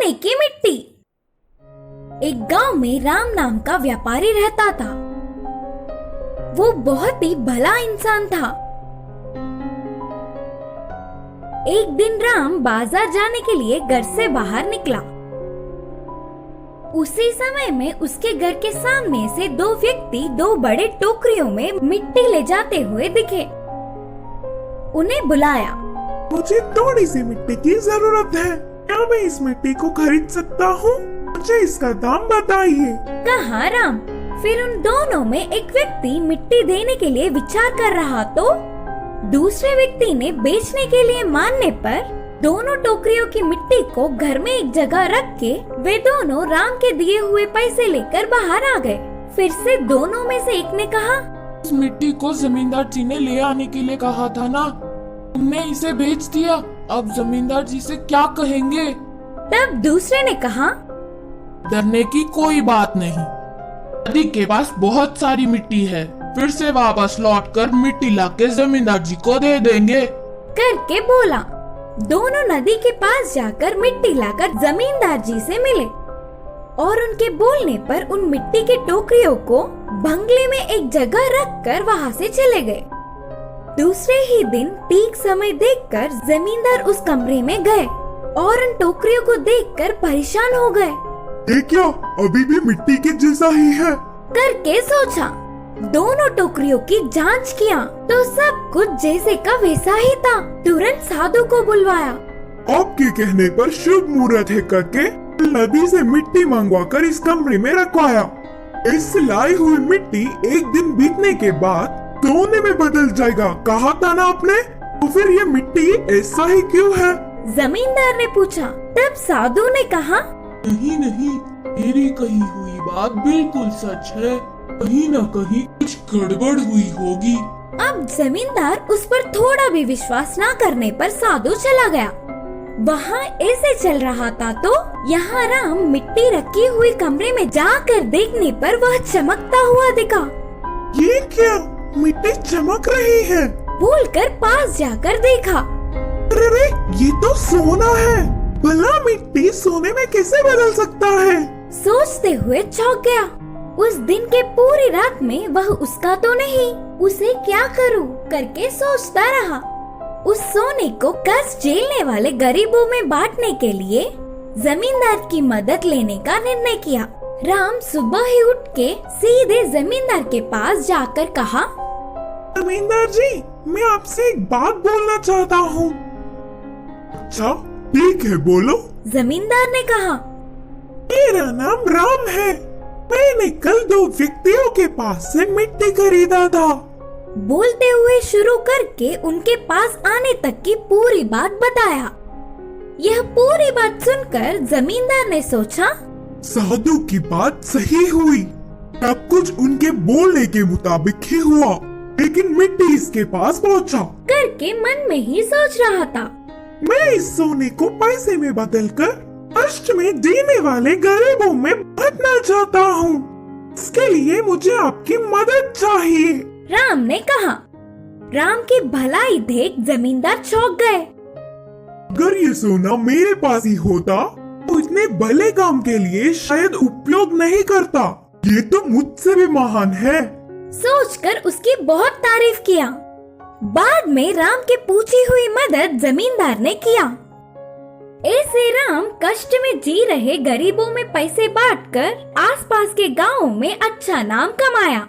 सोने की मिट्टी। एक गांव में राम नाम का व्यापारी रहता था। वो बहुत ही भला इंसान था। एक दिन राम बाजार जाने के लिए घर से बाहर निकला। उसी समय में उसके घर के सामने से दो व्यक्ति दो बड़े टोकरियों में मिट्टी ले जाते हुए दिखे। उन्हें बुलाया। मुझे थोड़ी सी मिट्टी की जरूरत है, क्या मैं इस मिट्टी को खरीद सकता हूँ? मुझे इसका दाम बताइए, कहा राम। फिर उन दोनों में एक व्यक्ति मिट्टी देने के लिए विचार कर रहा तो दूसरे व्यक्ति ने बेचने के लिए मानने पर दोनों टोकरियों की मिट्टी को घर में एक जगह रख के वे दोनों राम के दिए हुए पैसे लेकर बाहर आ गए। फिर से दोनों में से एक ने कहा, इस मिट्टी को जमींदार जी ने ले आने के लिए कहा था ना, तुमने इसे बेच दिया। अब जमींदार जी से क्या कहेंगे? तब दूसरे ने कहा, डरने की कोई बात नहीं, नदी के पास बहुत सारी मिट्टी है, फिर से वापस लौटकर मिट्टी लाके जमींदार जी को दे देंगे करके बोला। दोनों नदी के पास जाकर मिट्टी लाकर जमींदार जी से मिले और उनके बोलने पर उन मिट्टी की टोकरियों को बंगले में एक जगह रखकर वहाँ से चले गए। दूसरे ही दिन ठीक समय देखकर जमींदार उस कमरे में गए और उन टोकरियों को देखकर परेशान हो गए। ये क्या अभी भी मिट्टी के जैसा ही है? करके सोचा। दोनों टोकरियों की जांच किया तो सब कुछ जैसे का वैसा ही था। तुरंत साधु को बुलवाया। आपके कहने पर शुभ मुहूर्त है करके नदी से मिट्टी मंगवाकर इस कमरे में रखवाया। इस लाई हुई मिट्टी एक दिन बीतने के बाद सोने में बदल जाएगा, कहा था ना आपने? तो फिर ये मिट्टी ऐसा ही क्यों है? जमींदार ने पूछा। तब साधु ने कहा, नहीं नहीं, मेरी कही हुई बात बिल्कुल सच है, कहीं न कहीं कुछ गड़बड़ हुई होगी। अब जमींदार उस पर थोड़ा भी विश्वास न करने पर साधु चला गया। वहाँ ऐसे चल रहा था तो यहाँ राम मिट्टी रखी हुई कमरे में जाकर देखने पर वह चमकता हुआ दिखा। ये क्या, मिट्टी चमक रही है? बोलकर पास जाकर देखा। अरे ये तो सोना है। भला मिट्टी सोने में कैसे बदल सकता है? सोचते हुए चौंक गया। उस दिन के पूरी रात में वह उसका तो नहीं, उसे क्या करूं करके सोचता रहा। उस सोने को कर्ज झेलने वाले गरीबों में बांटने के लिए जमींदार की मदद लेने का निर्णय किया। राम सुबह ही उठ के सीधे जमींदार के पास जाकर कहा, जमींदार जी, मैं आपसे एक बात बोलना चाहता हूँ। अच्छा ठीक है, बोलो। जमींदार ने कहा, मेरा नाम राम है। मैंने कल दो व्यक्तियों के पास से मिट्टी खरीदा था। बोलते हुए शुरू करके उनके पास आने तक की पूरी बात बताया। यह पूरी बात सुनकर जमींदार ने सोचा, साधु की बात सही हुई, सब कुछ उनके बोलने के मुताबिक ही हुआ, लेकिन मिट्टी इसके पास पहुंचा करके मन में ही सोच रहा था। मैं इस सोने को पैसे में बदलकर कष्ट में जीने वाले गरीबों में बांटना चाहता हूँ। इसके लिए मुझे आपकी मदद चाहिए, राम ने कहा। राम की भलाई देख जमींदार चौंक गए। अगर ये सोना मेरे पास ही होता तो इतने भले काम के लिए शायद उपयोग नहीं करता। ये तो मुझसे भी महान है। सोचकर उसकी बहुत तारीफ किया। बाद में राम की पूछी हुई मदद जमींदार ने किया। ऐसे राम कष्ट में जी रहे गरीबों में पैसे बांटकर आसपास के गांवों में अच्छा नाम कमाया।